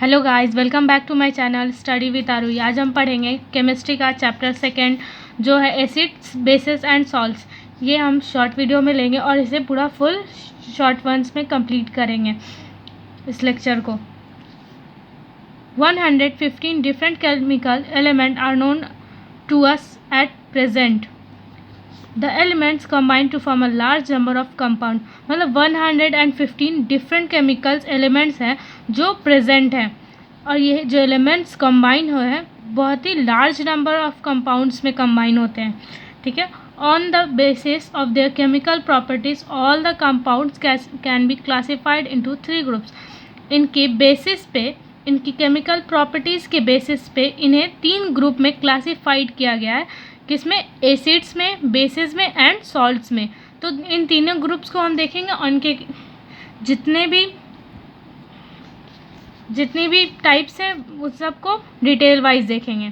Hello guys, welcome back to my channel study with आरुई। आज हम पढ़ेंगे केमिस्ट्री का चैप्टर सेकेंड जो है एसिड्स बेसिस एंड सॉल्ट्स। ये हम शॉर्ट वीडियो में लेंगे और इसे पूरा फुल शॉर्ट वंस में कंप्लीट करेंगे इस लेक्चर को। 115 different chemical element are known to us at present. The elements combine to form a large number of compound। मतलब 115 डिफरेंट केमिकल्स एलिमेंट्स हैं जो प्रेजेंट हैं, और ये जो एलिमेंट्स कंबाइन हुए हैं बहुत ही लार्ज नंबर ऑफ कंपाउंड्स में कंबाइन होते हैं। ठीक है, on the basis of their chemical properties all the compounds can be classified into 3 groups. इनके बेसिस पे, इनकी केमिकल प्रॉपर्टीज़ के बेसिस पे इन्हें 3 ग्रुप में क्लासिफाइड किया गया है। किसमें? एसिड्स में, बेसिस में एंड सॉल्ट्स में। तो इन तीनों ग्रुप्स को हम देखेंगे और इनके जितनी भी टाइप्स हैं उस सबको डिटेल वाइज देखेंगे।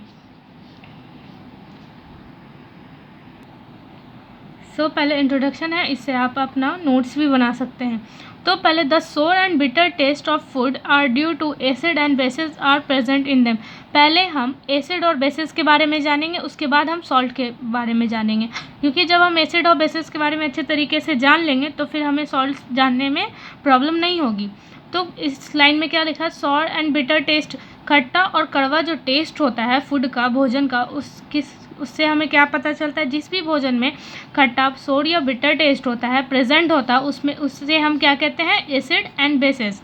पहले इंट्रोडक्शन है, इससे आप अपना नोट्स भी बना सकते हैं। तो पहले the sour and bitter taste of food are due to acid and bases are present in them. पहले हम एसिड और बेसिस के बारे में जानेंगे, उसके बाद हम सॉल्ट के बारे में जानेंगे, क्योंकि जब हम एसिड और बेसिस के बारे में अच्छे तरीके से जान लेंगे तो फिर हमें सॉल्ट जानने में प्रॉब्लम नहीं होगी। तो इस लाइन में क्या लिखा है? सॉर एंड बिटर टेस्ट, खट्टा और कड़वा जो टेस्ट होता है फूड का, भोजन का, उससे हमें क्या पता चलता है? जिस भी भोजन में खट्टा, सोर या बिटर टेस्ट होता है, प्रेजेंट होता है, उससे हम क्या कहते हैं? Acid and bases.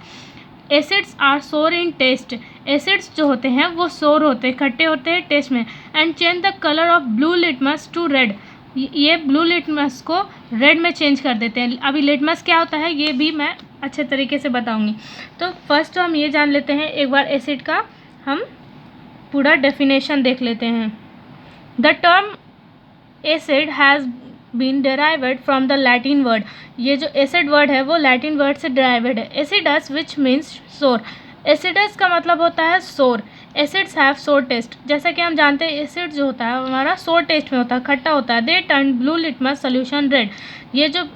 Acids are sour in test. Acids जो होते हैं वो सोर होते हैं, खट्टे होते हैं टेस्ट में। And change the colour of blue litmus to red. ये ब्लू लिटमस को रेड में चेंज कर देते हैं। अभी लिटमस क्या होता है ये भी मैं अच्छे तरीके से बताऊंगी। तो फर्स्ट हम ये जान लेते हैं, एक बार एसिड का हम पूरा डेफिनेशन देख लेते हैं। The term acid has been derived from the Latin word. ये जो एसिड वर्ड है वो लैटिन वर्ड से डेराइव्ड है। Acidus which means sour. Acidus का मतलब होता है sour. Acids have sour taste. जैसा कि हम जानते हैं एसिड जो होता है हमारा सोर टेस्ट में होता है, खट्टा होता है। They turn blue litmus solution red. ये जो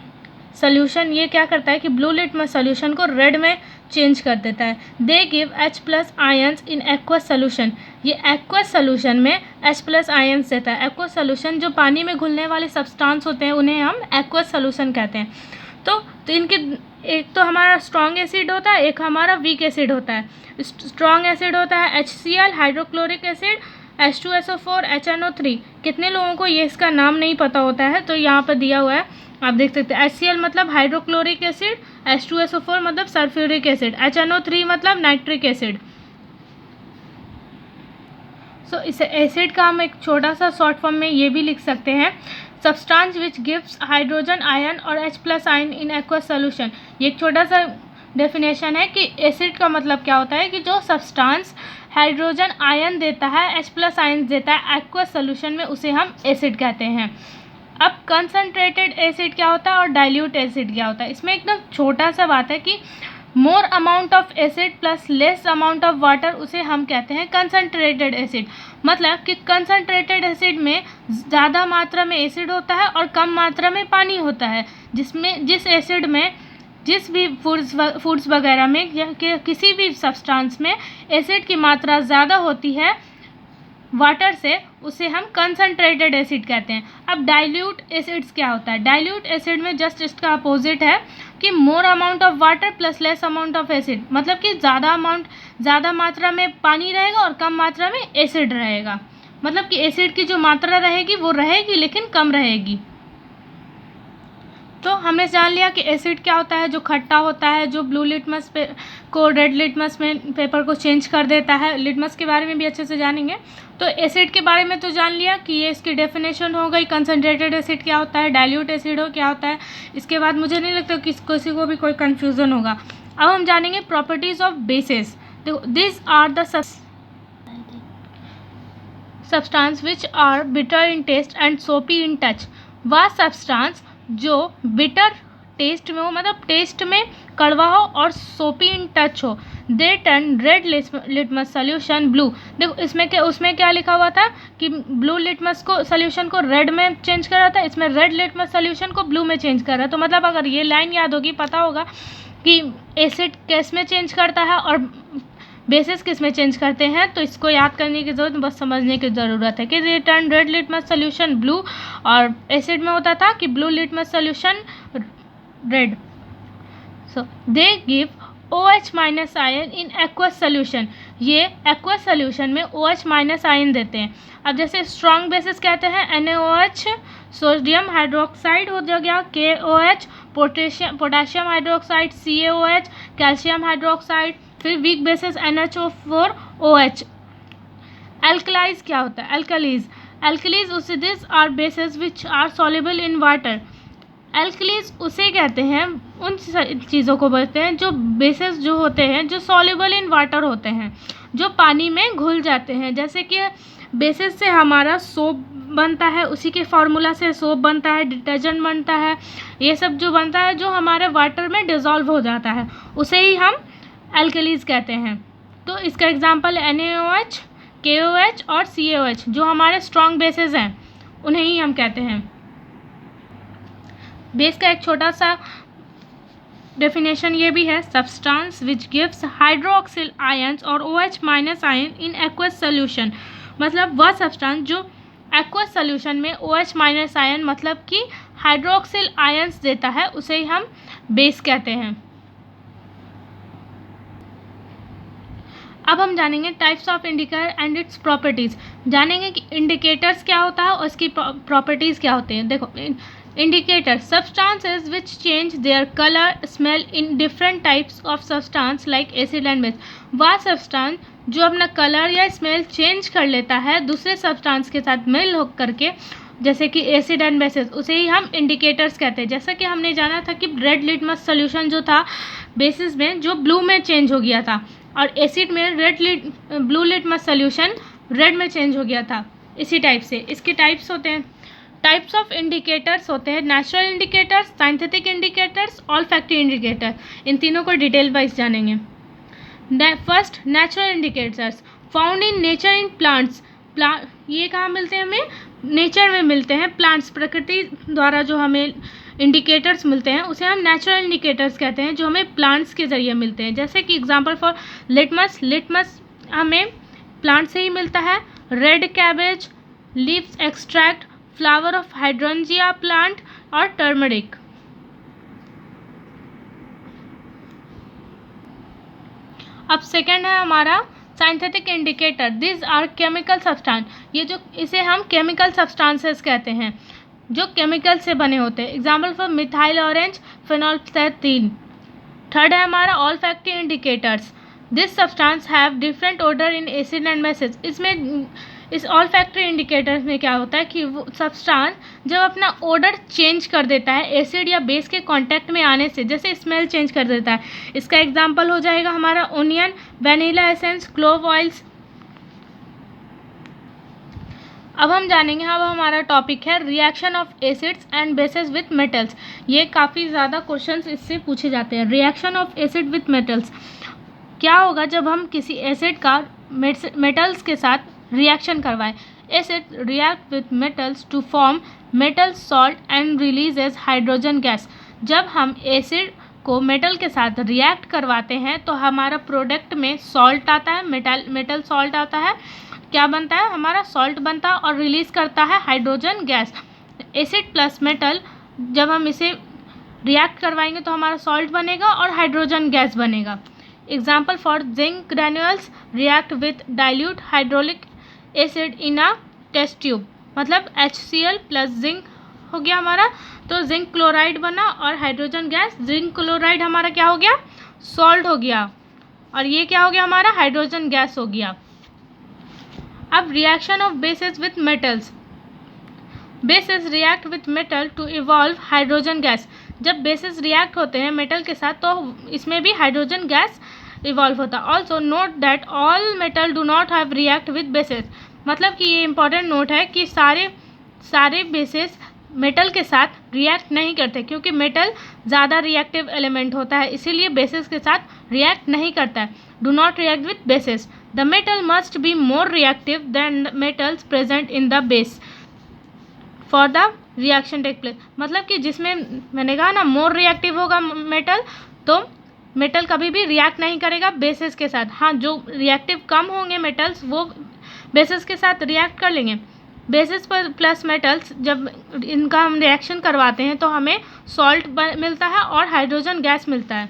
सोल्यूशन ये क्या करता है कि ब्लू लिटमस सोल्यूशन को रेड में चेंज कर देता है। They give H+ ions in aqueous solution. ये एक्वस सोल्यूशन में H+ आयंस देता है। एक्वस सोल्यूशन जो पानी में घुलने वाले सब्सटेंस होते हैं उन्हें हम एक्वस सोल्यूशन कहते हैं। तो इनके एक तो हमारा स्ट्रॉन्ग एसिड होता है, एक हमारा वीक एसिड होता है। स्ट्रॉन्ग एसिड होता है HCl, hydrochloric acid, H2SO4, HNO3। कितने लोगों को ये इसका नाम नहीं पता होता है, तो यहाँ पर दिया हुआ है, आप देख सकते हैं। HCl मतलब हाइड्रोक्लोरिक एसिड, H2SO4 मतलब सल्फ्यूरिक एसिड, HNO3 मतलब नाइट्रिक एसिड। इसे एसिड का हम एक छोटा सा शॉर्ट फॉर्म में ये भी लिख सकते हैं, substance which gives hydrogen ion और H+ ion in aqueous solution. ये एक छोटा सा डेफिनेशन है कि एसिड का मतलब क्या होता है कि जो सब्सटेंस हाइड्रोजन आयन देता है, H+ आयन देता है एक्वस सोल्यूशन में, उसे हम एसिड कहते हैं। अब कंसनट्रेटेड एसिड क्या होता है और डाइल्यूट एसिड क्या होता है? इसमें एकदम छोटा सा बात है कि more amount of acid plus less amount of water, उसे हम कहते हैं कंसनट्रेटेड एसिड। मतलब कि कंसनट्रेटेड एसिड में ज़्यादा मात्रा में एसिड होता है और कम मात्रा में पानी होता है। जिस एसिड में जिस भी फूड्स वगैरह में या किसी भी सब्सटेंस में एसिड की मात्रा ज़्यादा होती है वाटर से, उसे हम कंसनट्रेटेड एसिड कहते हैं। अब डाइल्यूट एसिड्स क्या होता है? डाइल्यूट एसिड में जस्ट इसका अपोजिट है कि more amount of water plus less amount of acid. मतलब कि ज़्यादा मात्रा में पानी रहेगा और कम मात्रा में एसिड रहेगा। मतलब कि एसिड की जो मात्रा रहेगी वो रहेगी लेकिन कम रहेगी। तो हमने जान लिया कि एसिड क्या होता है, जो खट्टा होता है, जो ब्लू लिटमस को रेड लिटमस में पेपर को चेंज कर देता है। लिटमस के बारे में भी अच्छे से जानेंगे। तो एसिड के बारे में तो जान लिया कि ये इसकी डेफिनेशन हो गई, कंसनट्रेटेड एसिड क्या होता है, डाइल्यूट एसिड क्या होता है। इसके बाद मुझे नहीं लगता कि किसी को भी कोई कन्फ्यूज़न होगा। अब हम जानेंगे प्रॉपर्टीज़ ऑफ बेसिस। देखो, this are the substance which are bitter in taste and soapy in touch. वह सब्सटेंस जो बिटर टेस्ट में हो, मतलब टेस्ट में कड़वा हो, और सोपी इन टच हो, they turn red litmus solution blue. देखो उसमें क्या लिखा हुआ था कि ब्लू लिटमस को सोल्यूशन को रेड में चेंज कर रहा था, इसमें रेड लिटमस सोल्यूशन को ब्लू में चेंज कर रहा है। तो मतलब अगर ये लाइन याद होगी, पता होगा कि एसिड किस में चेंज करता है और बेसिस किस में चेंज करते हैं, तो इसको याद करने की जरूरत, बस समझने की ज़रूरत है कि return red litmus solution blue, और एसिड में होता था कि blue litmus solution red. So they give OH minus ion in aqueous solution. ये एक्वस सोल्यूशन में OH माइनस आयन देते हैं. अब जैसे स्ट्रॉन्ग बेसिस कहते हैं NaOH, सोडियम हाइड्रोक्साइड हो गया KOH, potassium hydroxide CaOH, calcium hydroxide. फिर वीक बेसिस NHO4OH. एल्कलाइज क्या होता है? एल्कलीज उसिडिस are bases which are soluble in water. Alkalis उसे कहते हैं, उन चीज़ों को बोलते हैं जो बेसिस जो होते हैं जो सॉल्युबल इन वाटर होते हैं, जो पानी में घुल जाते हैं. जैसे कि बेसिस से हमारा सोप बनता है, उसी के फार्मूला से सोप बनता है, डिटर्जेंट बनता है, ये सब जो बनता है जो हमारे वाटर में डिज़ोल्व हो जाता है, उसे ही हम एल्कलीज कहते हैं. तो इसका एग्जांपल NaOH, KOH और CaOH जो हमारे स्ट्रॉन्ग बेसिस हैं, उन्हें ही हम कहते हैं. बेस का एक छोटा सा डेफिनेशन ये भी है, substance which gives hydroxyl ions और OH minus ion in aqueous solution. मतलब वह सब्सटेंस जो एक्वस सोल्यूशन में OH माइनस आयन मतलब कि हाइड्रोक्सिल आयंस देता है, उसे ही हम बेस कहते हैं. अब हम जानेंगे types of indicator and it's properties. जानेंगे कि इंडिकेटर्स क्या होता है और इसकी प्रॉपर्टीज़ क्या होती हैं. देखो, indicator substances which change their color, smell in different types of substance like acid and base. वह सब्सटेंस जो अपना कलर या स्मेल चेंज कर लेता है दूसरे सब्सटेंस के साथ मिल हो करके, जैसे कि एसिड एंड बेसिस, उसे ही हम इंडिकेटर्स कहते हैं. जैसा कि हमने जाना था कि रेड लिटमस सोल्यूशन जो था बेसिस में जो ब्लू में चेंज हो गया था, और एसिड में ब्लू लिटमस सोल्यूशन रेड में चेंज हो गया था. इसी टाइप से इसके टाइप्स होते हैं. टाइप्स ऑफ इंडिकेटर्स होते हैं natural indicators, scientific indicators, olfactory indicator. इन तीनों को डिटेल वाइज जानेंगे. First, natural indicators found in nature in plants. ये कहाँ मिलते हैं? हमें नेचर में मिलते हैं. प्लांट्स, प्रकृति द्वारा जो हमें इंडिकेटर्स मिलते हैं उसे हम नेचुरल इंडिकेटर्स कहते हैं, जो हमें प्लांट्स के ज़रिए मिलते हैं. जैसे कि एग्जांपल फॉर लिटमस हमें प्लांट से ही मिलता है. Red cabbage, leaves extract, flower of hydrangea plant और टर्मरिक. अब सेकंड है हमारा synthetic indicator. This are chemical substance. ये जो इसे हम केमिकल सब्सटेंसेस कहते हैं जो केमिकल से बने होते हैं. Example for methyl orange, phenolphthalein. Third है हमारा olfactory indicators. This substance have different odour in acid and bases. इसमें इस ऑल्फैक्टरी इंडिकेटर्स में क्या होता है कि वो सब्सटेंस जब अपना ऑर्डर चेंज कर देता है एसिड या बेस के कांटेक्ट में आने से, जैसे स्मेल चेंज कर देता है. इसका एग्जांपल हो जाएगा हमारा onion, vanilla essence, clove oils. अब हम जानेंगे, अब हमारा टॉपिक है reaction of acids and bases with metals. ये काफ़ी ज़्यादा क्वेश्चंस इससे पूछे जाते हैं. Reaction of acid with metals. क्या होगा जब हम किसी एसिड का मेटल्स के साथ रिएक्शन करवाएं. Acid react with metals to form metal salt and releases hydrogen gas. जब हम एसिड को मेटल के साथ रिएक्ट करवाते हैं तो हमारा प्रोडक्ट में सॉल्ट आता है, मेटल सॉल्ट आता है. क्या बनता है? हमारा सॉल्ट बनता है और रिलीज़ करता है hydrogen gas. Acid plus metal जब हम इसे रिएक्ट करवाएंगे तो हमारा सॉल्ट बनेगा और हाइड्रोजन गैस बनेगा. Example for zinc granules react with dilute hydraulic acid in a test tube. मतलब HCl प्लस जिंक हो गया हमारा, तो जिंक क्लोराइड बना और हाइड्रोजन गैस. जिंक क्लोराइड हमारा क्या हो गया? सॉल्ट हो गया, और ये क्या हो गया हमारा? हाइड्रोजन गैस हो गया. अब reaction of bases with metals. Bases react with metal to evolve hydrogen gas. जब बेसिस रिएक्ट होते हैं मेटल के साथ तो इसमें भी हाइड्रोजन गैस इवॉल्व होता. Also note that all metal do not have react with bases. मतलब कि ये इंपॉर्टेंट नोट है कि सारे बेसिस मेटल के साथ रिएक्ट नहीं करते, क्योंकि मेटल ज़्यादा रिएक्टिव एलिमेंट होता है, इसीलिए बेसिस के साथ रिएक्ट नहीं करता है. Do not react with bases. The metal must be more reactive than metals present in the base for the reaction take place. मतलब कि जिसमें मैंने कहा ना मोर रिएक्टिव होगा मेटल, तो मेटल कभी भी रिएक्ट नहीं करेगा बेसिस के साथ। हाँ, जो रिएक्टिव कम होंगे मेटल्स वो बेसिस के साथ रिएक्ट कर लेंगे। बेसिस पर प्लस मेटल्स जब इनका हम रिएक्शन करवाते हैं तो हमें सॉल्ट मिलता है और हाइड्रोजन गैस मिलता है।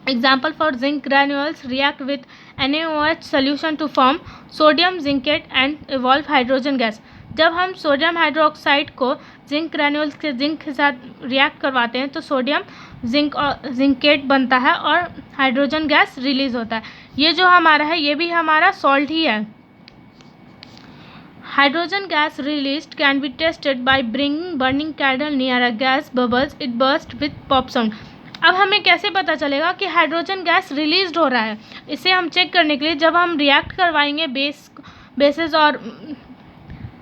Example for zinc granules react with NaOH solution to form sodium zincate and evolve hydrogen gas. जब हम सोडियम हाइड्रोक्साइड को जिंक ग्रैन्यूल्स के जिंक के साथ रिएक्ट करवाते हैं तो सोडियम जिंकेट बनता है और हाइड्रोजन गैस रिलीज होता है। ये जो हमारा है ये भी हमारा सॉल्ट ही है। Hydrogen gas released can be tested by bringing burning candle near a gas bubbles. It burst with pop sound. अब हमें कैसे पता चलेगा कि हाइड्रोजन गैस रिलीज हो रहा है? इसे हम चेक करने के लिए जब हम रिएक्ट करवाएंगे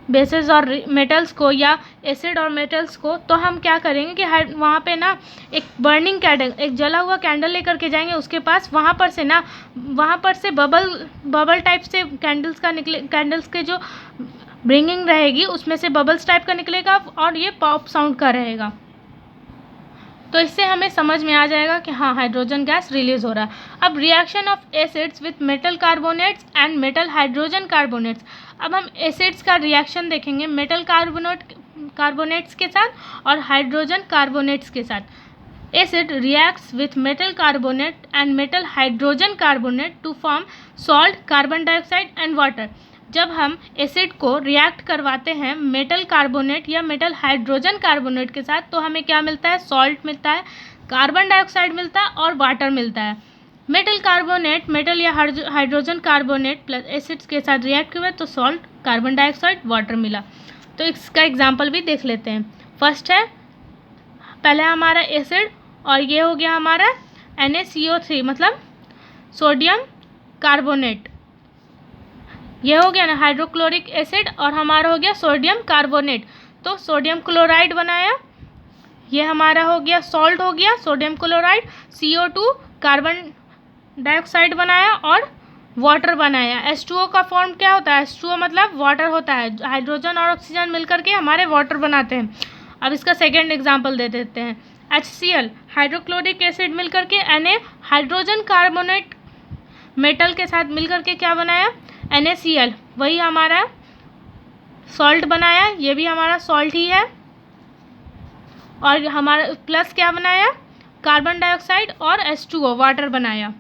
बेसेस और मेटल्स को या एसिड और मेटल्स को, तो हम क्या करेंगे कि वहाँ पे ना एक बर्निंग कैंडल, एक जला हुआ कैंडल लेकर के जाएंगे उसके पास। वहाँ पर से बबल टाइप से कैंडल्स के जो ब्रिंगिंग रहेगी उसमें से बबल्स टाइप का निकलेगा और ये पॉप साउंड का रहेगा। तो इससे हमें समझ में आ जाएगा कि हाँ, हाइड्रोजन गैस रिलीज हो रहा है। अब reaction of acids with metal carbonates and metal hydrogen carbonates. अब हम एसिड्स का रिएक्शन देखेंगे मेटल कार्बोनेट्स के साथ और हाइड्रोजन कार्बोनेट्स के साथ। Acid reacts with metal carbonate and metal hydrogen carbonate to form salt, carbon dioxide and water. जब हम एसिड को रिएक्ट करवाते हैं मेटल कार्बोनेट या मेटल हाइड्रोजन कार्बोनेट के साथ तो हमें क्या मिलता है? सॉल्ट मिलता है, कार्बन डाइऑक्साइड मिलता है और वाटर मिलता है। मेटल कार्बोनेट, मेटल या हाइड्रोजन कार्बोनेट प्लस एसिड्स के साथ रिएक्ट हुए तो सॉल्ट, कार्बन डाइऑक्साइड, वाटर मिला। तो इसका एग्जाम्पल भी देख लेते हैं। फर्स्ट है पहले हमारा एसिड और ये हो गया हमारा NaCO3 मतलब सोडियम कार्बोनेट। ये हो गया ना हाइड्रोक्लोरिक एसिड और हमारा हो गया सोडियम कार्बोनेट। तो सोडियम क्लोराइड बनाया, ये हमारा हो गया सॉल्ट हो गया sodium chloride. CO2 carbon dioxide बनाया और वाटर बनाया। H2O का फॉर्म क्या होता है? H2O मतलब वाटर होता है। हाइड्रोजन और ऑक्सीजन मिलकर के हमारे वाटर बनाते हैं। अब इसका सेकेंड एग्जाम्पल दे देते हैं। HCl हाइड्रोक्लोरिक एसिड मिलकर के Na हाइड्रोजन कार्बोनेट मेटल के साथ मिलकर के क्या बनाया? NaCl, वही हमारा सॉल्ट बनाया, ये भी हमारा सॉल्ट ही है। और हमारा प्लस क्या बनाया? कार्बन डाइऑक्साइड और H2O वाटर बनाया।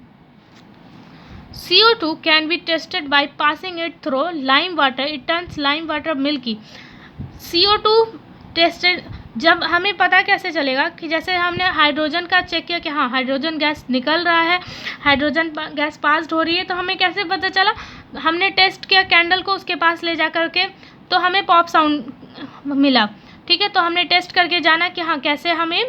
CO2 can be tested by passing it through lime water, it turns lime water milky. CO2 tested, जब हमें पता कैसे चलेगा कि जैसे हमने हाइड्रोजन का चेक किया कि हाँ हाइड्रोजन गैस निकल रहा है, हाइड्रोजन गैस पास्ड हो रही है, तो हमें कैसे पता चला? हमने टेस्ट किया कैंडल को उसके पास ले जा करके तो हमें पॉप साउंड मिला। ठीक है, तो हमने टेस्ट करके जाना कि हाँ कैसे हमें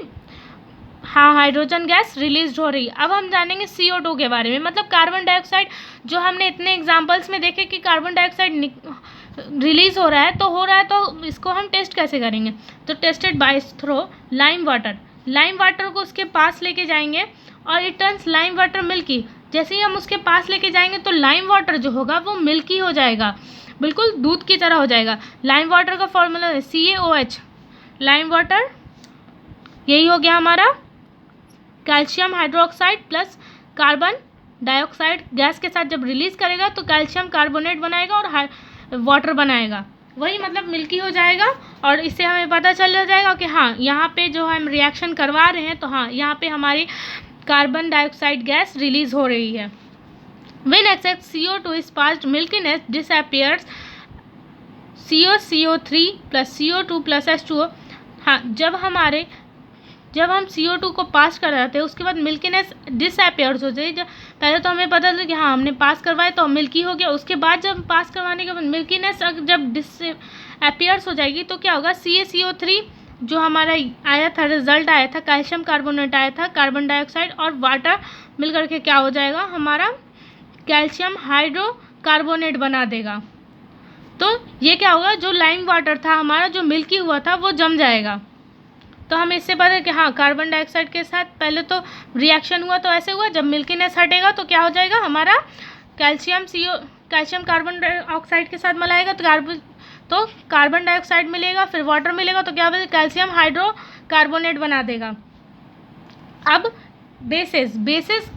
हाइड्रोजन गैस रिलीज हो रही है। अब हम जानेंगे CO2 के बारे में, मतलब कार्बन डाइऑक्साइड। जो हमने इतने एग्जाम्पल्स में देखे कि कार्बन डाइऑक्साइड रिलीज हो रहा है तो इसको हम टेस्ट कैसे करेंगे? तो tested by through lime water. Lime water को उसके पास लेके जाएंगे और it turns lime water milky. जैसे ही हम उसके पास लेके जाएंगे तो लाइम वाटर जो होगा वो मिल्की हो जाएगा, बिल्कुल दूध की तरह हो जाएगा। लाइम वाटर का फॉर्मूला है CaOH। लाइम वाटर यही हो गया हमारा calcium hydroxide plus carbon dioxide gas के साथ जब रिलीज करेगा तो कैल्शियम कार्बोनेट बनाएगा और वाटर बनाएगा, वही मतलब मिल्की हो जाएगा। और इससे हमें पता चल जाएगा कि हाँ यहाँ पे जो हम रिएक्शन करवा रहे हैं तो हाँ यहाँ पे हमारी कार्बन डाइऑक्साइड गैस रिलीज हो रही है। When excess CO2 is passed, milkiness disappears. CO3 plus CO2 plus H2O। हाँ, जब हम CO2 को पास कर रहे थे उसके बाद मिल्कीनेस डिसअपियर्स हो जाए। जब पहले तो हमें पता था कि हाँ हमने पास करवाए तो मिल्की हो गया, उसके बाद जब पास करवाने के बाद मिल्कीनेस जब डिसअपियर्स हो जाएगी तो क्या होगा? CaCO3 जो हमारा आया था, रिजल्ट आया था, कैल्शियम कार्बोनेट आया था, कार्बन डाइऑक्साइड और वाटर मिल करके क्या हो जाएगा? हमारा कैल्शियम हाइड्रोकार्बोनेट बना देगा। तो ये क्या होगा? जो लाइम वाटर था हमारा जो मिल्की हुआ था वो जम जाएगा। तो हमें इससे पता है कि हाँ कार्बन डाइऑक्साइड के साथ पहले तो रिएक्शन हुआ तो ऐसे हुआ, जब मिल्कीनेस हटेगा तो क्या हो जाएगा? हमारा कैल्शियम कार्बन डाइऑक्साइड के साथ मिलाएगा तो कार्बन डाइऑक्साइड मिलेगा, फिर वाटर मिलेगा तो क्या होगा? कैल्शियम हाइड्रोकार्बोनेट बना देगा। अब basis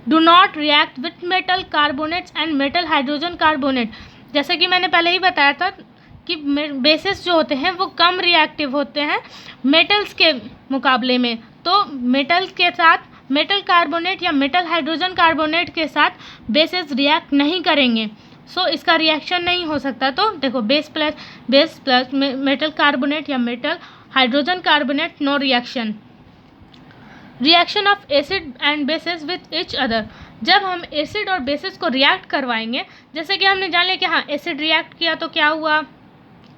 do not react with metal carbonates and metal hydrogen carbonate. जैसे कि मैंने पहले ही बताया था कि बेसिस जो होते हैं वो कम रिएक्टिव होते हैं मेटल्स के मुकाबले में, तो मेटल के साथ मेटल कार्बोनेट या मेटल हाइड्रोजन कार्बोनेट के साथ बेसिस रिएक्ट नहीं करेंगे, सो इसका रिएक्शन नहीं हो सकता। तो देखो बेस प्लस मेटल कार्बोनेट या metal hydrogen carbonate, no reaction. Reaction of acid and bases with each other. जब हम एसिड और बेसिस को रिएक्ट करवाएंगे, जैसे कि हमने जान लिया कि हाँ एसिड रिएक्ट किया तो क्या हुआ,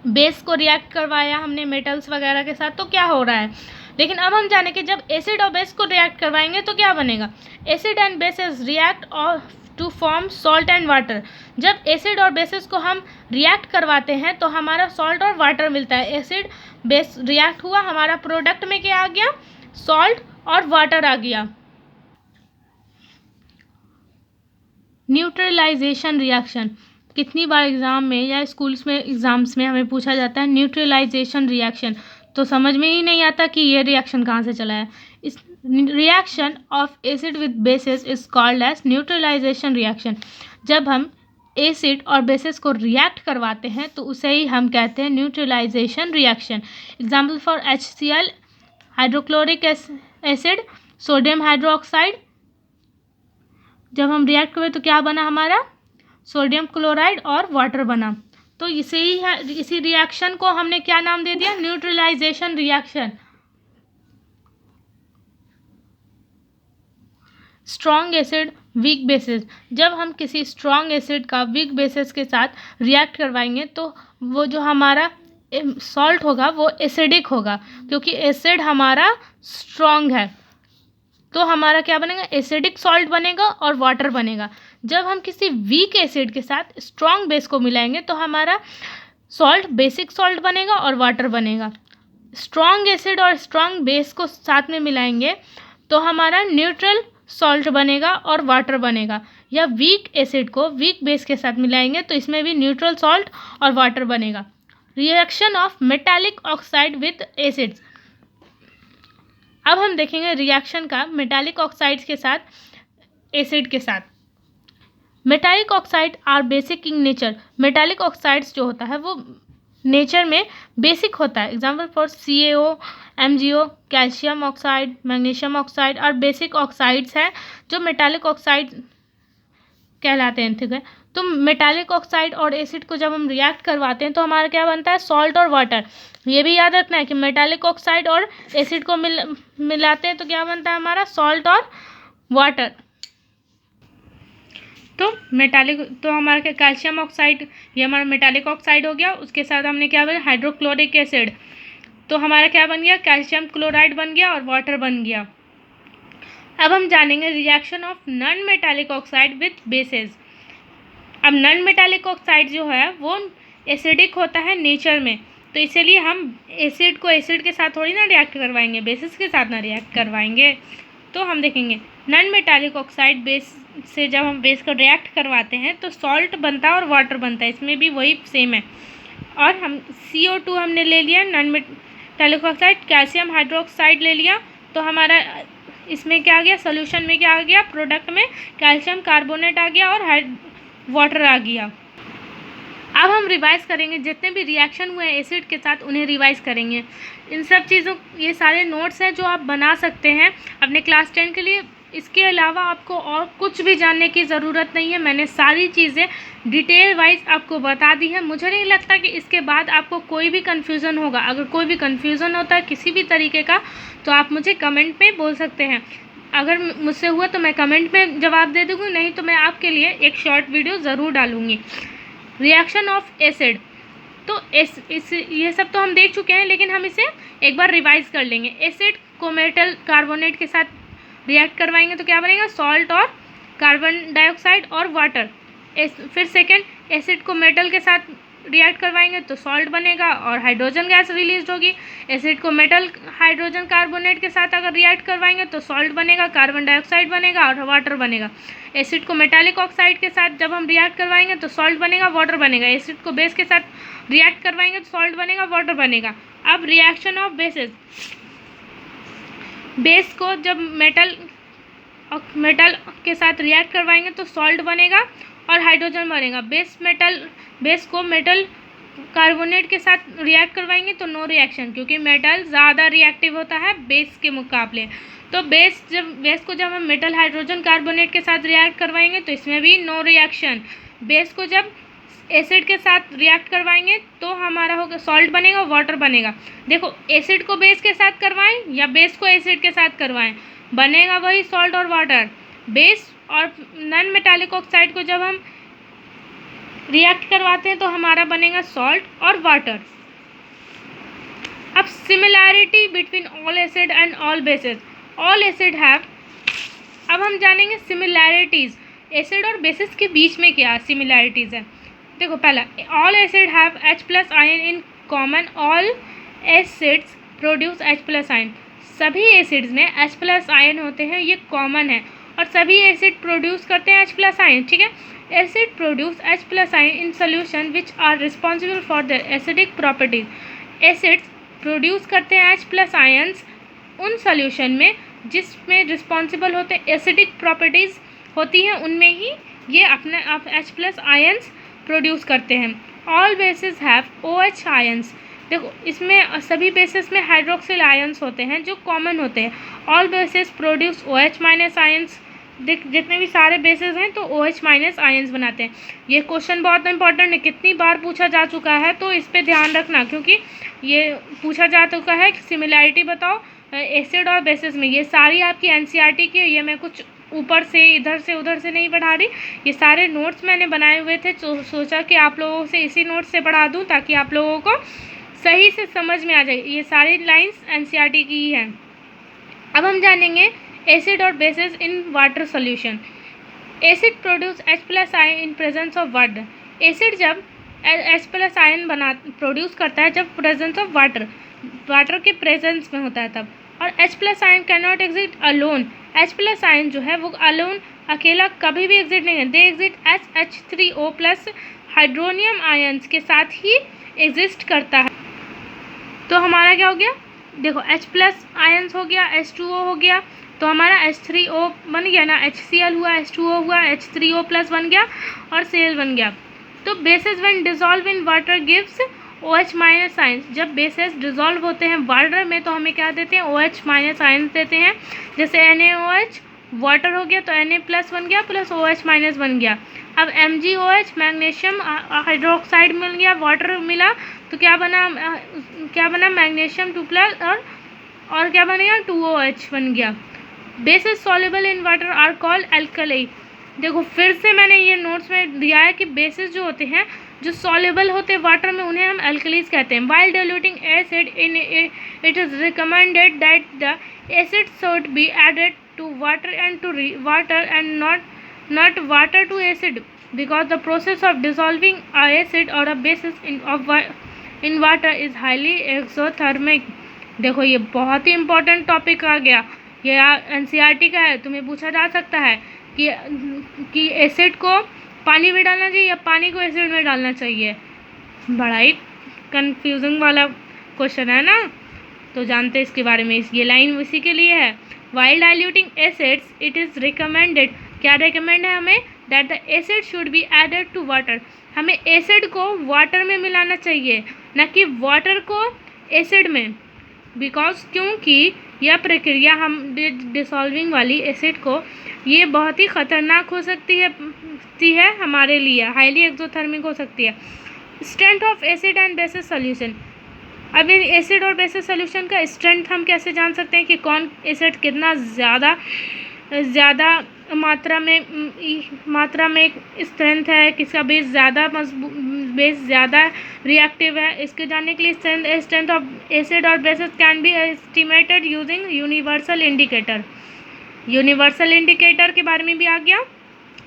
बेस को रिएक्ट करवाया हमने मेटल्स वगैरह के साथ, तो क्या हो रहा है। लेकिन अब हम जाने कि जब एसिड और बेस को रिएक्ट करवाएंगे तो क्या बनेगा। एसिड एंड बेसिस रिएक्ट और to form salt and water. जब एसिड और बेसिस को हम रिएक्ट करवाते हैं तो हमारा सॉल्ट और वाटर मिलता है। एसिड बेस रिएक्ट हुआ, हमारा प्रोडक्ट में क्या आ गया, सॉल्ट और वाटर आ गया। न्यूट्रलाइजेशन रिएक्शन, कितनी बार एग्जाम में या स्कूल्स में एग्जाम्स में हमें पूछा जाता है न्यूट्रलाइजेशन रिएक्शन, तो समझ में ही नहीं आता कि ये रिएक्शन कहाँ से चला है। इस reaction of acid with bases is called as neutralization reaction. जब हम एसिड और बेसिस को रिएक्ट करवाते हैं तो उसे ही हम कहते हैं neutralization reaction. Example for HCl hydrochloric acid, sodium hydroxide. जब हम रिएक्ट करें तो क्या बना हमारा, सोडियम क्लोराइड और वाटर बना। तो इसे ही है, इसी रिएक्शन को हमने क्या नाम दे दिया, neutralization reaction. Strong acid weak bases. जब हम किसी स्ट्रॉन्ग एसिड का वीक बेसिस के साथ रिएक्ट करवाएंगे तो वो जो हमारा सॉल्ट होगा वो एसिडिक होगा, क्योंकि एसिड हमारा स्ट्रॉन्ग है, तो हमारा क्या बनेगा, एसिडिक सॉल्ट बनेगा और वाटर बनेगा। जब हम किसी वीक एसिड के साथ स्ट्रॉन्ग बेस को मिलाएंगे तो हमारा सॉल्ट बेसिक सॉल्ट बनेगा और वाटर बनेगा। स्ट्रॉन्ग एसिड और स्ट्रॉन्ग बेस को साथ में मिलाएंगे तो हमारा न्यूट्रल सॉल्ट बनेगा और वाटर बनेगा। या वीक एसिड को वीक बेस के साथ मिलाएंगे तो इसमें भी न्यूट्रल सॉल्ट और वाटर बनेगा। Reaction of metallic oxide with acids. अब हम देखेंगे रिएक्शन का मेटालिक ऑक्साइड्स के साथ, एसिड के साथ। Metallic oxide are basic in nature. Metallic oxides जो होता है वो नेचर में बेसिक होता है। एग्जाम्पल फॉर CaO, MgO, calcium oxide, magnesium oxide और बेसिक ऑक्साइड्स हैं जो मेटालिक ऑक्साइड कहलाते हैं, ठीक है। तो मेटालिक ऑक्साइड और एसिड को जब हम रिएक्ट करवाते हैं तो हमारा क्या बनता है, सॉल्ट और वाटर। ये भी याद रखना है कि मेटालिक ऑक्साइड और एसिड को मिलाते हैं तो क्या बनता है हमारा, सॉल्ट और वाटर। तो हमारा क्या, कैल्शियम ऑक्साइड, ये हमारा मेटालिक ऑक्साइड हो गया। उसके साथ हमने क्या बना, हाइड्रोक्लोरिक एसिड, तो हमारा क्या बन गया, कैल्शियम क्लोराइड बन गया और वाटर बन गया। अब हम जानेंगे reaction of non metallic oxide with basis. अब नॉन मेटालिक ऑक्साइड जो है वो एसिडिक होता है नेचर में, तो इसलिए हम एसिड को एसिड के साथ थोड़ी ना रिएक्ट करवाएंगे, बेसिस के साथ ना रिएक्ट करवाएंगे। तो हम देखेंगे नॉन मेटालिक ऑक्साइड बेस से जब हम बेस को रिएक्ट करवाते हैं तो सॉल्ट बनता है और वाटर बनता है, इसमें भी वही सेम है। और हम CO2 हमने ले लिया, non metallic oxide, calcium hydroxide ले लिया, तो हमारा इसमें क्या आ गया, सोल्यूशन में क्या आ गया, प्रोडक्ट में कैल्शियम कार्बोनेट आ गया और वाटर आ गया। अब हम रिवाइज करेंगे जितने भी रिएक्शन हुए एसिड के साथ, उन्हें रिवाइज करेंगे। इन सब चीज़ों, ये सारे नोट्स हैं जो आप बना सकते हैं अपने क्लास 10 के लिए। इसके अलावा आपको और कुछ भी जानने की ज़रूरत नहीं है, मैंने सारी चीज़ें डिटेल वाइज आपको बता दी है। मुझे नहीं लगता कि इसके बाद आपको कोई भी कन्फ्यूज़न होगा। अगर कोई भी कन्फ्यूज़न होता है किसी भी तरीके का तो आप मुझे कमेंट में बोल सकते हैं। अगर मुझसे हुआ तो मैं कमेंट में जवाब दे दूँगी, नहीं तो मैं आपके लिए एक शॉर्ट वीडियो ज़रूर डालूँगी। रिएक्शन ऑफ एसिड, तो ये सब तो हम देख चुके हैं, लेकिन हम इसे एक बार रिवाइज कर लेंगे। एसिड को मेटल कार्बोनेट के साथ रिएक्ट करवाएंगे तो क्या बनेगा, सॉल्ट और कार्बन डाइऑक्साइड और वाटर। फिर सेकंड, एसिड को मेटल के साथ रिएक्ट करवाएंगे तो सॉल्ट बनेगा और हाइड्रोजन गैस रिलीज होगी। एसिड को मेटल हाइड्रोजन कार्बोनेट के साथ अगर रिएक्ट करवाएंगे तो सॉल्ट बनेगा, कार्बन डाइऑक्साइड बनेगा और वाटर बनेगा। एसिड को मेटालिक ऑक्साइड के साथ जब हम रिएक्ट करवाएंगे तो सॉल्ट बनेगा, वाटर बनेगा। एसिड को बेस के साथ रिएक्ट करवाएंगे तो सॉल्ट बनेगा, वाटर बनेगा। अब रिएक्शन ऑफ बेसिस, बेस को जब मेटल मेटल के साथ रिएक्ट करवाएंगे तो सॉल्ट बनेगा और हाइड्रोजन बनेगा। बेस को मेटल कार्बोनेट के साथ रिएक्ट करवाएंगे तो नो रिएक्शन, क्योंकि मेटल ज़्यादा रिएक्टिव होता है बेस के मुकाबले। तो बेस को जब हम मेटल हाइड्रोजन कार्बोनेट के साथ रिएक्ट करवाएंगे तो इसमें भी नो रिएक्शन। बेस को जब एसिड के साथ रिएक्ट करवाएंगे तो हमारा होगा सॉल्ट बनेगा, वाटर बनेगा। देखो, एसिड को बेस के साथ करवाएं या बेस को एसिड के साथ करवाएं, बनेगा वही सॉल्ट और वाटर। बेस और नॉन मेटालिक ऑक्साइड को जब हम रिएक्ट करवाते हैं तो हमारा बनेगा सॉल्ट और वाटर। अब similarity between all acid and all basis. All acid have, अब हम जानेंगे सिमिलैरिटीज़, एसिड और बेसिस के बीच में क्या सिमिलैरिटीज़ है। देखो, पहला, all acid have H+ ion in common. All acids produce H+ ion. सभी एसिड्स में H+ आयन होते हैं, ये कॉमन है, और सभी एसिड प्रोड्यूस करते हैं H+ आयन। ठीक है, acid produce H+ ion in solution which are responsible for their acidic properties. Acids produce करते हैं H+ आयन्स उन सोल्यूशन में जिसमें रिस्पॉन्सिबल होते हैं एसिडिक प्रॉपर्टीज़ होती हैं, उनमें ही ये अपने आप H+ आयन्स प्रोड्यूस करते हैं। All basis have OH ions. देखो, इसमें सभी बेसिस में हाइड्रोक्सिल आयन्स होते हैं जो कॉमन होते हैं। All basis produce OH- ions. जितने भी सारे बेसिस हैं तो OH- आयन्स बनाते हैं। ये क्वेश्चन बहुत इंपॉर्टेंट है, कितनी बार पूछा जा चुका है, तो इस पर ध्यान रखना, क्योंकि ये पूछा जा चुका है कि सिमिलैरिटी बताओ एसिड और बेसिस में। ये सारी आपकी NCERT की, ये मैं कुछ ऊपर से इधर से उधर से नहीं पढ़ा रही, ये सारे नोट्स मैंने बनाए हुए थे, तो सोचा कि आप लोगों से इसी नोट्स से पढ़ा दूं ताकि आप लोगों को सही से समझ में आ जाए। ये सारी लाइंस NCERT की ही हैं। अब हम जानेंगे एसिड और basis in water solution. Acid produce H+ ion in presence of water. Acid जब H+ आयन प्रोड्यूस करता है जब प्रेजेंस ऑफ वाटर के प्रेजेंस में होता है तब। और H+ ion can not exist alone. H+ ion जो है वो अलोन, अकेला कभी भी एग्जिट नहीं है। दे एग्जिट H3O+ हाइड्रोनियम आयन्स के साथ ही एग्जिस्ट करता है। तो हमारा क्या हो गया, देखो, H+ आयन्स हो गया, H2O हो गया, तो हमारा H3O बन गया ना, HCl हुआ, H2O हुआ, H3O+ बन गया और Cl बन गया। तो basis when dissolve in water gives OH- ions. जब बेसिस डिसॉल्व होते हैं वाटर में तो हमें क्या देते हैं, OH- आयन्स देते हैं। जैसे NaOH वाटर हो गया तो Na+ बन गया प्लस OH- बन गया। अब MgOH मैग्नीशियम हाइड्रोक्साइड मिल गया, वाटर मिला, तो क्या बना मैग्नीशियम 2+ और क्या बनेगा 2OH बन गया। Bases soluble in water are called alkali. देखो, फिर से मैंने ये नोट्स में दिया है कि बेसिस जो होते हैं जो सॉल्युबल होते हैं वाटर में उन्हें हम एल्कलीज कहते हैं। While diluting acid in it is recommended that the acid should be added to water and not water to acid, because the process of dissolving a acid और a bases in water is highly exothermic. देखो, ये बहुत ही important topic आ गया, ये NCERT का है, तुम्हें पूछा जा सकता है कि एसिड को पानी में डालना चाहिए या पानी को एसिड में डालना चाहिए। बड़ा ही कंफ्यूजिंग वाला क्वेश्चन है ना, तो जानते इसके बारे में। ये लाइन उसी के लिए है। While diluting acids it is recommended, क्या रिकमेंड है हमें, that the acid should be added to water. हमें एसिड को वाटर में मिलाना चाहिए, न कि वाटर को एसिड में, बिकॉज क्योंकि यह प्रक्रिया हम डिसॉल्विंग वाली एसिड को, ये बहुत ही ख़तरनाक हो सकती है हमारे लिए, हाईली एक्सोथर्मिक हो सकती है। Strength of acid and basis solution. अब इन एसिड और बेसिस सोल्यूशन का स्ट्रेंथ हम कैसे जान सकते हैं कि कौन एसिड कितना ज़्यादा मात्रा में स्ट्रेंथ है, किसका बेस ज़्यादा रिएक्टिव है। इसके जानने के लिए स्ट्रेंथ ऑफ एसिड और basis can be estimated using universal indicator के बारे में भी आ गया,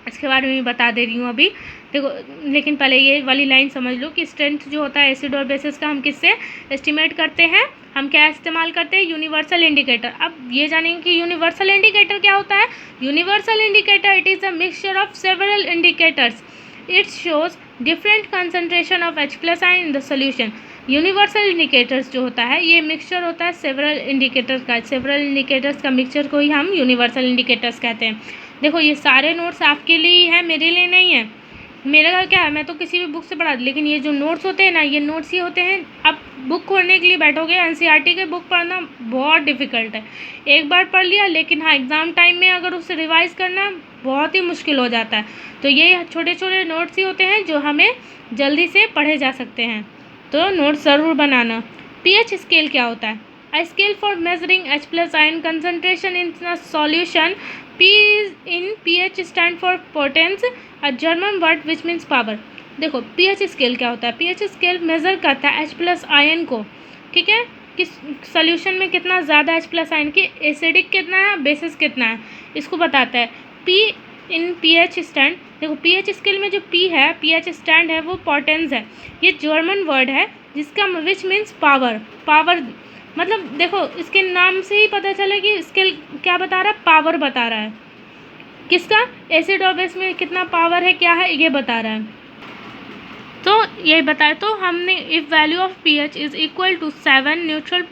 इसके बारे में भी बता दे रही हूँ अभी। देखो, लेकिन पहले ये वाली लाइन समझ लो कि स्ट्रेंथ जो होता है एसिड और बेसिस का हम किससे एस्टिमेट करते हैं, हम क्या इस्तेमाल करते हैं, यूनिवर्सल इंडिकेटर। अब ये जानेंगे कि यूनिवर्सल इंडिकेटर क्या होता है। Universal indicator it is a mixture of several indicators, it shows different concentration of H+ ion in the solution. Universal indicators जो होता है ये मिक्सचर होता है सेवरल इंडिकेटर्स का। सेवरल इंडिकेटर्स का मिक्सचर को ही हम यूनिवर्सल इंडिकेटर्स कहते हैं। देखो ये सारे नोट्स आपके लिए ही है, मेरे लिए नहीं है। मेरा का क्या है, मैं तो किसी भी बुक से पढ़ा, लेकिन ये जो नोट्स होते हैं ना, ये नोट्स ये होते हैं, आप बुक खोलने के लिए बैठोगे एनसीईआरटी के बुक पढ़ना बहुत डिफ़िकल्ट है। एक बार पढ़ लिया, लेकिन हाँ एग्ज़ाम टाइम में अगर उसे रिवाइज़ करना बहुत ही मुश्किल हो जाता है। तो ये छोटे छोटे नोट्स ही होते हैं जो हमें जल्दी से पढ़े जा सकते हैं, तो नोट्स ज़रूर बनाना। पीएच स्केल क्या होता है? A scale for measuring H+ ion concentration in a solution. P in pH stand for potence, a German word which means power. देखो पीएच स्केल क्या होता है? पीएच स्केल मेज़र करता है H+ आयन को, ठीक है, कि सोल्यूशन में कितना ज़्यादा H+ आयन, की एसिडिक कितना है, बेसिस कितना है, इसको बताता है। P इन pH स्टैंड, देखो pH स्केल में जो P है, pH स्टैंड है, वो पोटेंस है। ये जर्मन वर्ड है जिसका विच मीन्स पावर। पावर मतलब देखो इसके नाम से ही पता चला कि स्केल क्या बता रहा है, पावर बता रहा है। किसका? एसिड और बेस में कितना पावर है, क्या है, ये बता रहा है। तो ये बताया, तो हमने if value of pH is equal to 7 neutral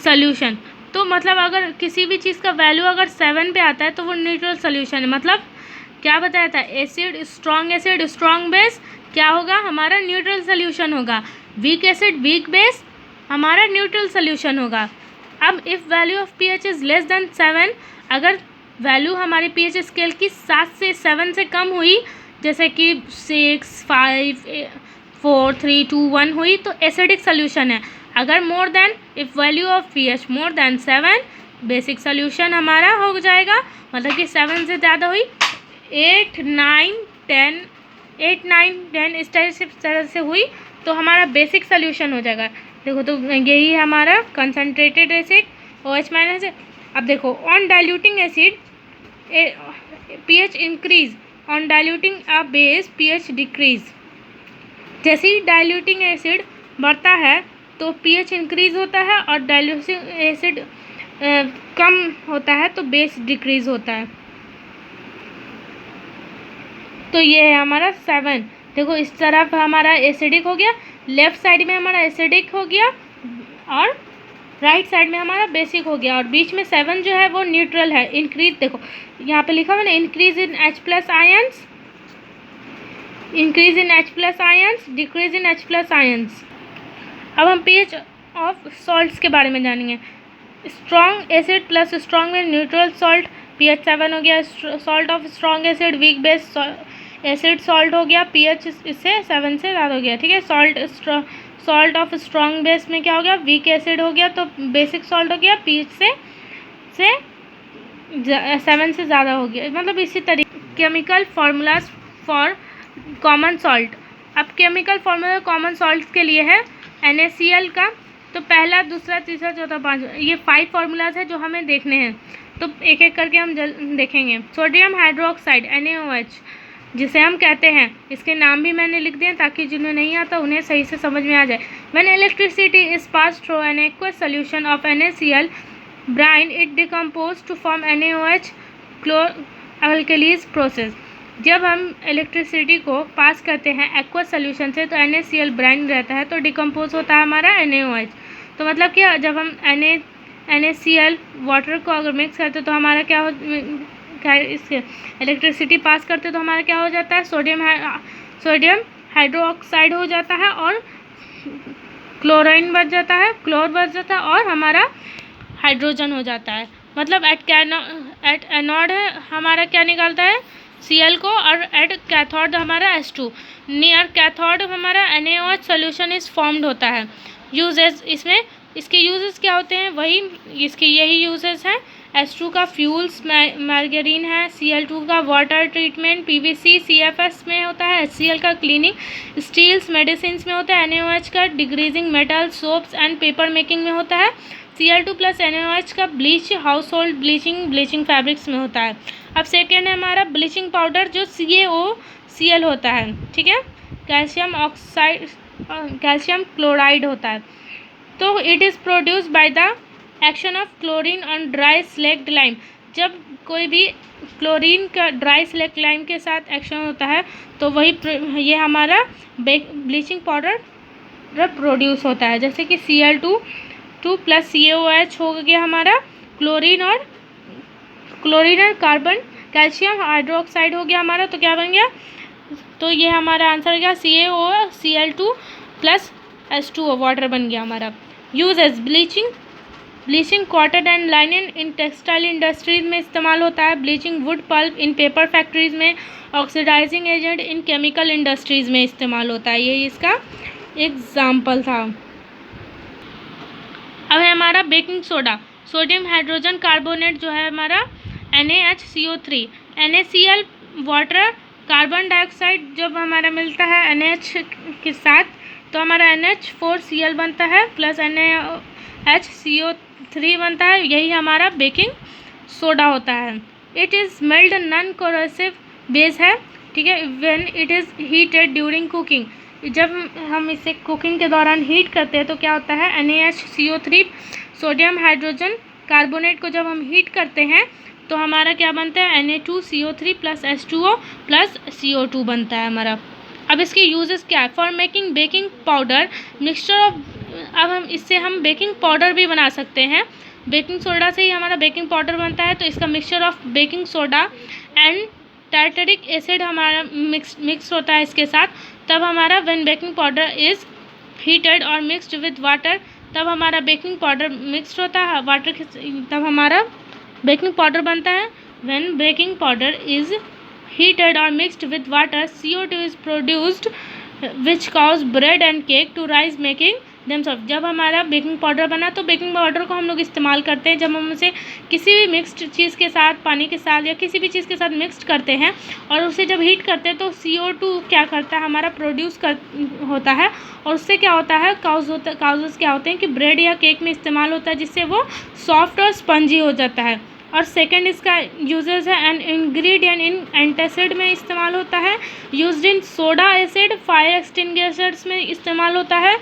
solution, तो मतलब अगर किसी भी चीज़ का वैल्यू अगर 7 पे आता है तो वो न्यूट्रल सोल्यूशन है। मतलब क्या बताया था, एसिड स्ट्रॉन्ग बेस क्या होगा, हमारा न्यूट्रल सोल्यूशन होगा। वीक एसिड वीक बेस हमारा न्यूट्रल सोल्यूशन होगा। अब if value of pH is less than 7, अगर वैल्यू हमारी पीएच स्केल की 7 से 7 से कम हुई, जैसे कि 6, 5, 4, 3, 2, 1 हुई, तो एसिडिक सोल्यूशन है। अगर more than, if value of pH more than 7, basic solution हमारा हो जाएगा। मतलब कि 7 से ज़्यादा हुई, 8, 9, 10 इस तरह से हुई तो हमारा बेसिक सोल्यूशन हो जाएगा। देखो तो यही हमारा कंसनट्रेटेड एसिड OH- है। अब देखो on diluting acid pH increase, on diluting a base pH decrease. जैसे ही डाइल्यूटिंग एसिड बढ़ता है तो पीएच इंक्रीज होता है, और डाइल्यूटिंग एसिड कम होता है तो बेस डिक्रीज होता है। तो ये है हमारा 7। देखो इस तरफ हमारा एसिडिक हो गया, लेफ्ट साइड में हमारा एसिडिक हो गया, और राइट साइड में हमारा बेसिक हो गया, और बीच में 7 जो है वो न्यूट्रल है। इंक्रीज, देखो यहाँ पे लिखा हुआ ना, increase in H+ ions, increase in H+ ions, decrease in H+ ions. अब हम pH ऑफ सॉल्ट्स के बारे में जानेंगे। स्ट्रॉन्ग एसिड प्लस स्ट्रॉन्ग में न्यूट्रल सॉल्ट, pH 7 हो गया। Salt of strong acid weak base acid salt हो गया, pH इससे 7 से ज़्यादा हो गया, ठीक है। सॉल्ट ऑफ स्ट्रॉन्ग बेस में क्या हो गया, वीक एसिड हो गया, तो बेसिक सॉल्ट हो गया, pH से 7 से ज़्यादा हो गया। मतलब इसी तरीके chemical formulas for common salt. अब केमिकल फार्मूला कॉमन सॉल्ट के लिए है NaCl का, तो पहला, दूसरा, तीसरा, चौथा, पाँचवा, ये 5 फार्मूलाज है जो हमें देखने हैं, तो एक एक करके हम देखेंगे। सोडियम हाइड्रोक्साइड NaOH जिसे हम कहते हैं, इसके नाम भी मैंने लिख दिए ताकि जिन्हें नहीं आता उन्हें सही से समझ में आ जाए। When electricity is pass through an aqueous solution of NaCl brine, it decompose to form NaOH chloralkali process. जब हम इलेक्ट्रिसिटी को पास करते हैं एक्वस सोल्यूशन से तो NaCl ब्राइन रहता है, तो डिकम्पोज होता है हमारा NaOH। तो मतलब कि जब हम NaCl वाटर को अगर मिक्स करते तो हमारा क्या इसके इलेक्ट्रिसिटी पास करते तो हमारा क्या हो जाता है, सोडियम हाइड्रोक्साइड हो जाता है, और क्लोरीन बच जाता है, क्लोर बच जाता है, और हमारा हाइड्रोजन हो जाता है। मतलब एट एनोड है हमारा क्या निकलता है, Cl को, और एट कैथोड हमारा H2। नियर कैथोड हमारा NaOH सोल्यूशन इज फॉर्म्ड होता है। यूजेस, इसमें इसके यूजेस क्या होते हैं, वही इसके यही यूजेस हैं। H2 का फ्यूल्स मार्गरीन है, Cl2 का वाटर ट्रीटमेंट, PVC CFS में होता है, HCl का क्लीनिंग, स्टील्स मेडिसिन में होता है, NaOH का degreasing metal, soaps and paper making में होता है, Cl2 प्लस NaOH का bleach household bleaching fabrics में होता है। अब सेकेंड है हमारा ब्लीचिंग पाउडर जो CaOCl होता है, ठीक है, कैल्शियम क्लोराइड होता है। तो it is produce by the action of chlorine on dry slaked lime. जब कोई भी क्लोरीन का ड्राई स्लेक्ड लाइम के साथ एक्शन होता है तो वही ये हमारा ब्लीचिंग पाउडर प्रोड्यूस होता है, जैसे कि Cl2 प्लस CaOH हो गया हमारा, क्लोरीन और कार्बन, कैल्शियम हाइड्रोक्साइड हो गया हमारा, तो क्या बन गया, तो ये हमारा आंसर हो गया CaOCl2 प्लस H2O, वाटर बन गया हमारा। Use as bleaching cotton and linen in textile industries में इस्तेमाल होता है, bleaching wood pulp in paper factories में, oxidising agent in chemical industries में इस्तेमाल होता है। ये इसका एग्जाम्पल था। अब है हमारा baking soda, sodium hydrogen carbonate जो है हमारा NaHCO3, NaCl water, carbon dioxide जब हमारा मिलता है NH के साथ तो हमारा NH4Cl बनता है प्लस NaHCO3 बनता है, यही हमारा बेकिंग सोडा होता है। It is melt non corrosive base है, ठीक है। When it is heated during cooking, जब हम इसे कुकिंग के दौरान हीट करते हैं तो क्या होता है, NaHCO3 सोडियम हाइड्रोजन कार्बोनेट को जब हम हीट करते हैं तो हमारा क्या बनता है, Na2CO3 plus H2O plus CO2 बनता है हमारा। अब इसके यूजेस क्या है, for making baking powder mixture of, अब हम इससे हम बेकिंग पाउडर भी बना सकते हैं, बेकिंग सोडा से ही हमारा बेकिंग पाउडर बनता है, तो इसका mixture of baking soda and tartaric acid हमारा मिक्स होता है इसके साथ, तब हमारा when baking powder is heated और मिक्सड विद वाटर, तब हमारा बेकिंग पाउडर मिक्सड होता है वाटर के, तब हमारा बेकिंग पाउडर बनता है। When baking powder is heated or mixed with water, CO2 is produced which cause bread and cake to rise making themselves। जब हमारा बेकिंग पाउडर बना तो बेकिंग पाउडर को हम लोग इस्तेमाल करते हैं जब हम उसे किसी भी मिक्स्ड चीज़ के साथ, पानी के साथ या किसी भी चीज़ के साथ मिक्स्ड करते हैं और उसे जब हीट करते हैं तो CO2 क्या करता है, हमारा प्रोड्यूस होता है, और उससे क्या होता है, काउजेस क्या होते हैं कि ब्रेड या केक में इस्तेमाल होता है, जिससे वो सॉफ्ट और स्पंजी हो जाता है। और सेकंड इसका यूजेस है, एन इंग्रेडिएंट इन एंटासिड में इस्तेमाल होता है, used in soda acid, fire extinguishers में इस्तेमाल होता है।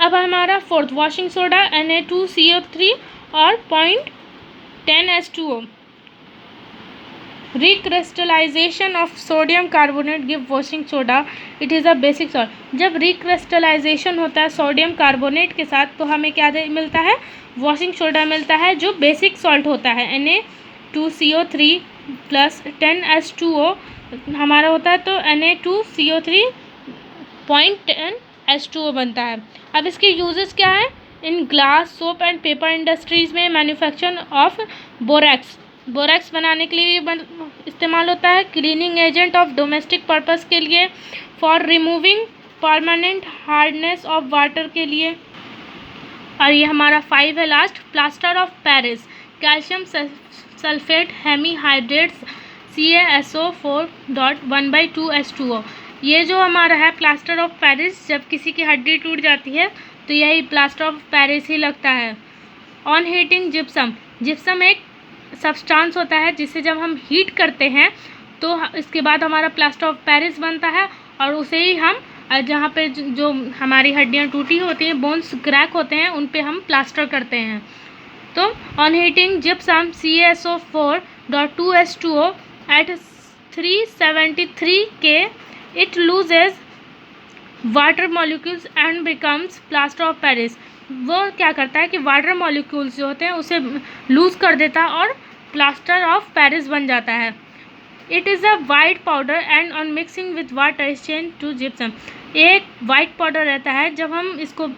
अब हमारा फोर्थ वॉशिंग सोडा Na2CO3 और 0.10 H2O। Recrystallisation of sodium carbonate give washing soda, it is a basic salt. जब रिक्रिस्टलाइजेशन होता है सोडियम कार्बोनेट के साथ तो हमें क्या मिलता है, वॉशिंग सोडा मिलता है जो बेसिक सॉल्ट होता है। Na2CO3 प्लस 10 H2O हमारा होता है, तो Na2CO3 0.10 H2O बनता है। अब इसके यूजेस क्या है, in glass, soap and paper industries में मैन्युफैक्चर ऑफ बोरैक्स बनाने के लिए इस्तेमाल होता है, cleaning agent of domestic purpose के लिए, for removing permanent hardness of water के लिए। और ये हमारा 5 है last, plaster of Paris, calcium sulphate hemihydrates CaSO4.1/2 H2O। ये जो हमारा है प्लास्टर ऑफ पेरिस, जब किसी की हड्डी टूट जाती है तो यही प्लास्टर ऑफ पेरिस ही लगता है। ऑन हीटिंग जिप्सम एक सब्सटेंस होता है जिसे जब हम हीट करते हैं तो इसके बाद हमारा प्लास्टर ऑफ पेरिस बनता है, और उसे ही हम जहाँ पे जो हमारी हड्डियाँ टूटी होती हैं, बोन्स क्रैक होते हैं, उन पे हम प्लास्टर करते हैं। तो on heating gypsum CaSO4.2 H2O at 373 K it loses water molecules and becomes plaster of Paris. वो क्या करता है कि वाटर मॉलिक्यूल्स जो होते हैं उसे लूज़ कर देता है और प्लास्टर ऑफ पेरिस बन जाता है। It is a white powder and on mixing with water is change to gypsum. एक वाइट पाउडर रहता है, जब हम इसको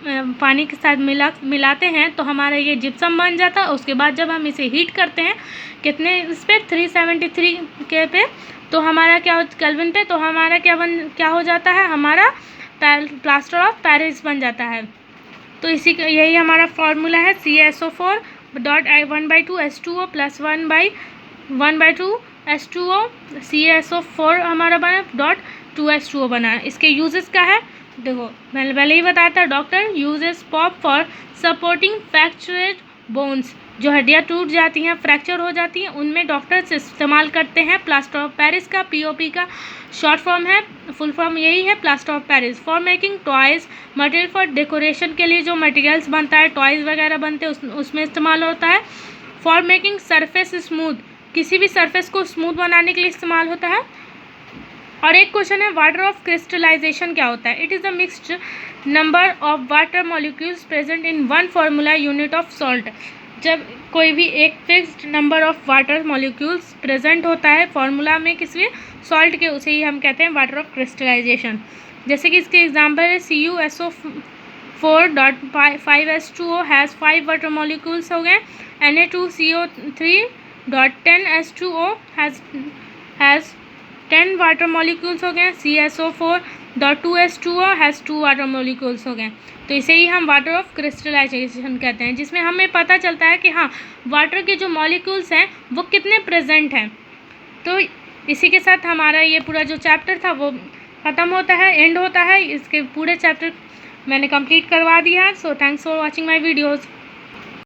पानी के साथ मिलाते हैं तो हमारा ये जिप्सम बन जाता है। उसके बाद जब हम इसे हीट करते हैं कितने इस पर 373 के पे, तो हमारा क्या केल्विन पे, तो हमारा क्या हो जाता है, हमारा प्लास्टर ऑफ पेरिस बन जाता है। तो इसी का यही हमारा फॉर्मूला है, CaSO4.1/2 H2O plus 1/2 H2O, CaSO4 हमारा बना .2 H2O बना है। इसके यूजेस क्या है, देखो मैंने पहले ही बताया था, doctor uses pop for supporting fractured bones, जो हड्डियाँ टूट जाती हैं, फ्रैक्चर हो जाती हैं, उनमें डॉक्टर्स इस्तेमाल करते हैं प्लास्टर ऑफ पेरिस का। POP का शॉर्ट फॉर्म है, फुल फॉर्म यही है, plaster of Paris. For making toys, material for decoration के लिए जो मटेरियल्स बनता है, टॉयज़ वगैरह बनते हैं उसमें इस्तेमाल होता है। फॉर मेकिंग सरफेस स्मूथ, किसी भी सरफेस को स्मूथ बनाने के लिए इस्तेमाल होता है। और एक क्वेश्चन है वाटर ऑफ क्रिस्टलाइजेशन क्या होता है। It is the mixed number of water molecules present in one formula unit of salt. जब कोई भी एक fixed number of water molecules present होता है फार्मूला में किसी सॉल्ट के, उसे ही हम कहते हैं वाटर ऑफ क्रिस्टलाइजेशन। जैसे कि इसके एग्जांपल है CuSO4.5H2O हैज़ 5 वाटर मॉलिक्यूल्स हो गए, Na2CO3.10H2O हैज़ 10 वाटर मॉलिक्यूल्स हो गए, CSO4.2H2O हैज़ 2 वाटर मॉलिक्यूल्स हो गए। तो इसे ही हम वाटर ऑफ क्रिस्टलाइजेशन कहते हैं, जिसमें हमें पता चलता है कि हाँ वाटर के जो मॉलिक्यूल्स हैं वो कितने प्रेजेंट हैं। तो इसी के साथ हमारा ये पूरा जो चैप्टर था वो ख़त्म होता है, एंड होता है। इसके पूरे चैप्टर मैंने कंप्लीट करवा दिया। So thanks for watching my videos.